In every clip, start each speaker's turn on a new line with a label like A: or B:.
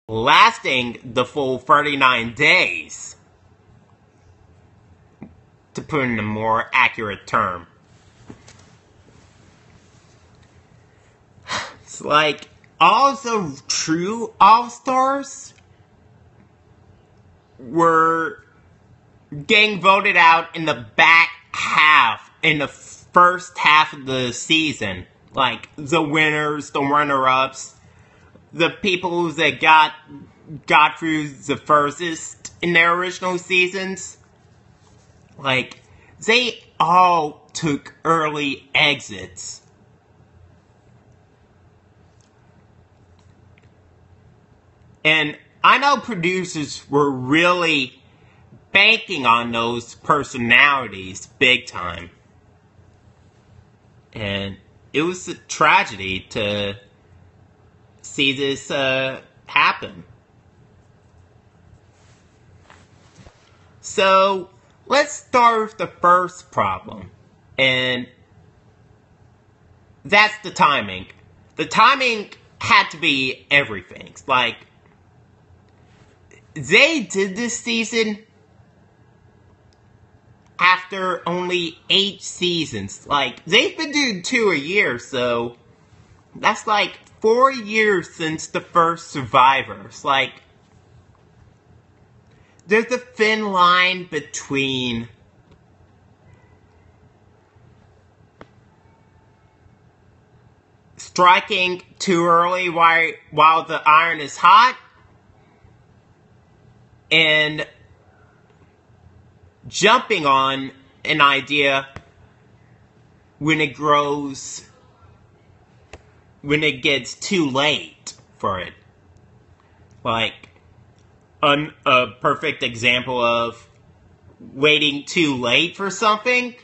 A: lasting the full 39 days, to put in a more accurate term. It's like, all the true All-Stars were getting voted out in the back half, in the first half of the season. Like, the winners, the runner-ups, the people that got through the furthest in their original seasons. Like, they all took early exits. And I know producers were really banking on those personalities big time. And it was a tragedy to see this happen. So, let's start with the first problem. And that's the timing. The timing had to be everything. Like, they did this season after only 8 seasons. Like, they've been doing 2 a year, so that's like 4 years since the first Survivor. It's like, there's a thin line between striking too early while the iron is hot and jumping on an idea when it gets too late for it. Like, a perfect example of waiting too late for something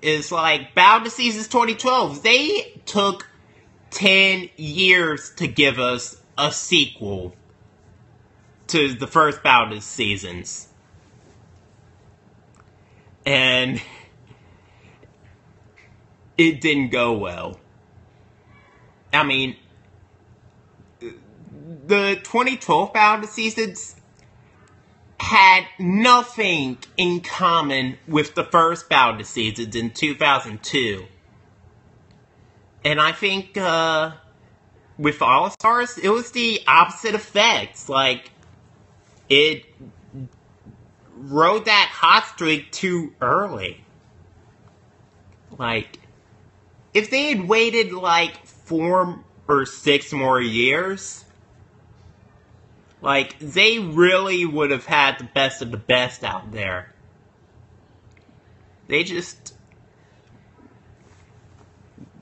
A: is like Battle of the Seasons 2012. They took 10 years to give us a sequel to the first Battle of the Seasons. And it didn't go well. I mean, the 2012 Battle of the Seasons had nothing in common with the first Battle of the Seasons in 2002. And I think, with All-Stars, it was the opposite effects. Like, it rode that hot streak too early. Like, if they had waited like 4 or 6 more years, like, they really would have had the best of the best out there. They just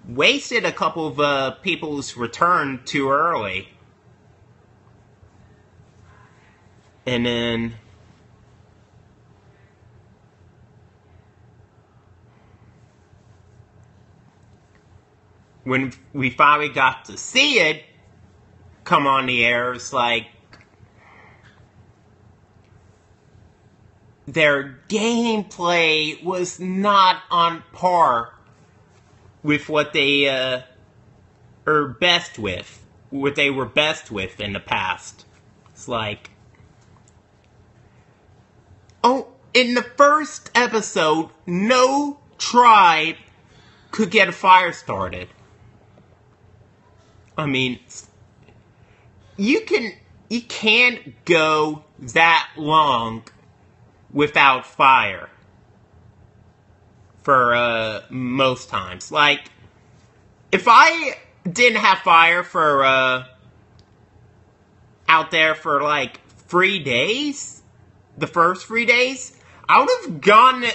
A: wasted a couple of people's return too early. And then when we finally got to see it come on the air, it's like their gameplay was not on par with what they are best with, what they were best with in the past. It's like, oh, in the first episode, no tribe could get a fire started. I mean, you can't go that long without fire for most times. Like, if I didn't have fire for out there for like 3 days, the first 3 days, I would have gone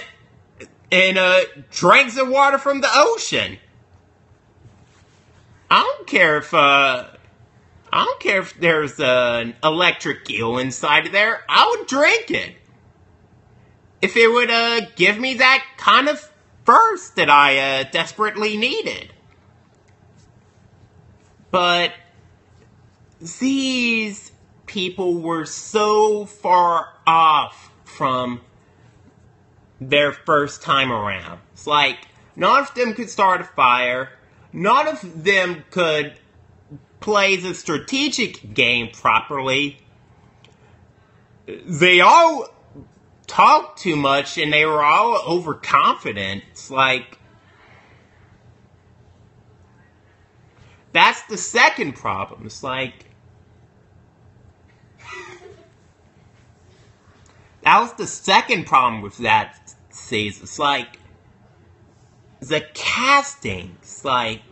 A: and drank some water from the ocean. I don't care if there's an electric eel inside of there. I would drink it. If it would give me that kind of thirst that I desperately needed. But these people were so far off from their first time around. It's like, none of them could start a fire. None of them could plays a strategic game properly, they all talk too much and they were all overconfident. It's like, that's the second problem. It's like, that was the second problem with that season. It's like, the casting. It's like,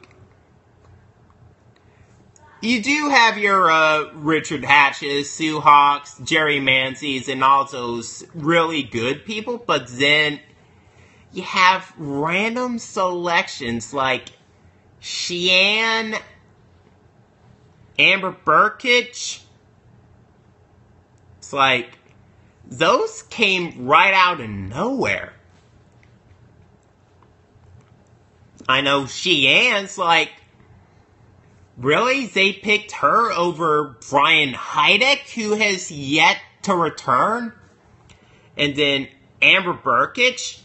A: you do have your Richard Hatches, Sue Hawks, Jerry Manzies, and all those really good people, but then you have random selections like Sheehan, Amber Burkett. It's like, those came right out of nowhere. I know Sheehan's like, really? They picked her over Brian Heideck, who has yet to return? And then Amber Burkett.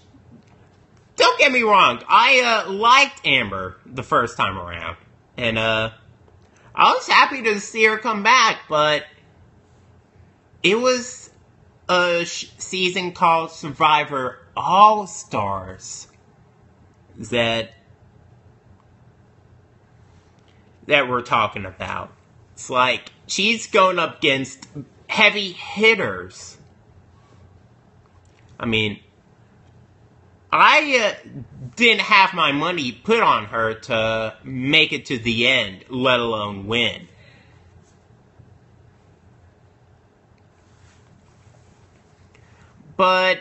A: Don't get me wrong, I liked Amber the first time around. And I was happy to see her come back, but it was a season called Survivor All-Stars that we're talking about. It's like, she's going up against heavy hitters. I mean, I didn't have my money put on her to make it to the end, let alone win. But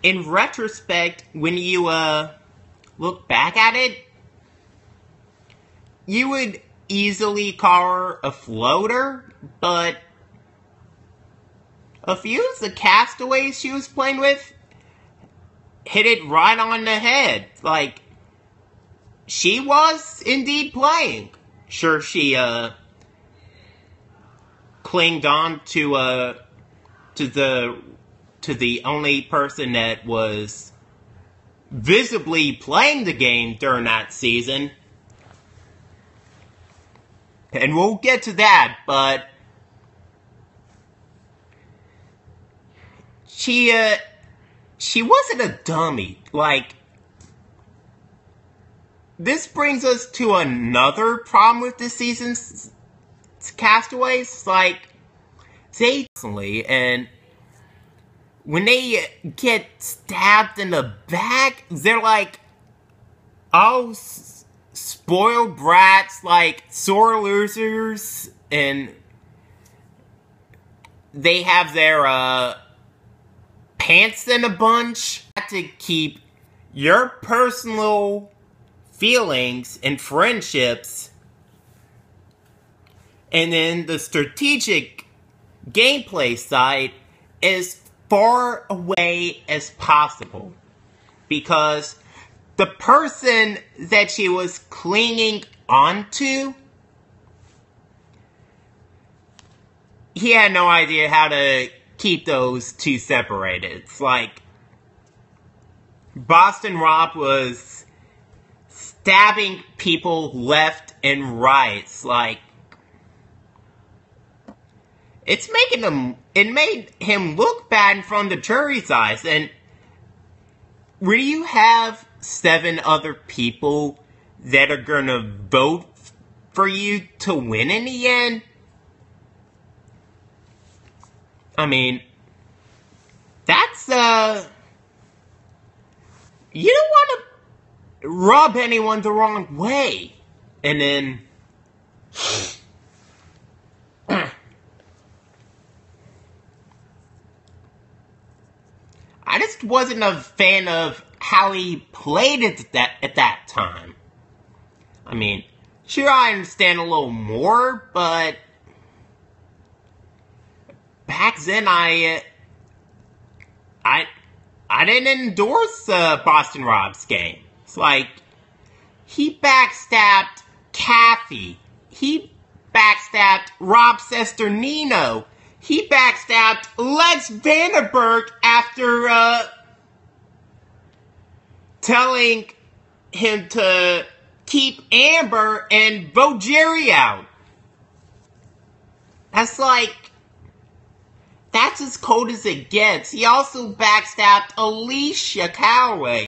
A: in retrospect, when you look back at it, you would easily call her a floater, but a few of the castaways she was playing with hit it right on the head. Like, she was indeed playing. Sure, she clinged on to the only person that was visibly playing the game during that season. And we'll get to that, but she wasn't a dummy. Like, this brings us to another problem with this season's castaways. Like, they constantly, and when they get stabbed in the back, they're like, oh, spoiled brats, like sore losers, and they have their pants in a bunch. To keep your personal feelings and friendships, and then the strategic gameplay side as far away as possible, because the person that she was clinging onto, he had no idea how to keep those two separated. It's like, Boston Rob was stabbing people left and right. It's like, it made him look bad in front of the jury's eyes. And when you have 7 other people that are gonna vote for you to win in the end, I mean, that's, you don't want to rub anyone the wrong way. And then, I just wasn't a fan of how he played it at that time. I mean, sure, I understand a little more, but back then I didn't endorse Boston Rob's game. It's like, he backstabbed Kathy. He backstabbed Rob Cesternino. He backstabbed Lex Vandenberg after telling him to keep Amber and vote Jerry out. That's as cold as it gets. He also backstabbed Alicia Calloway.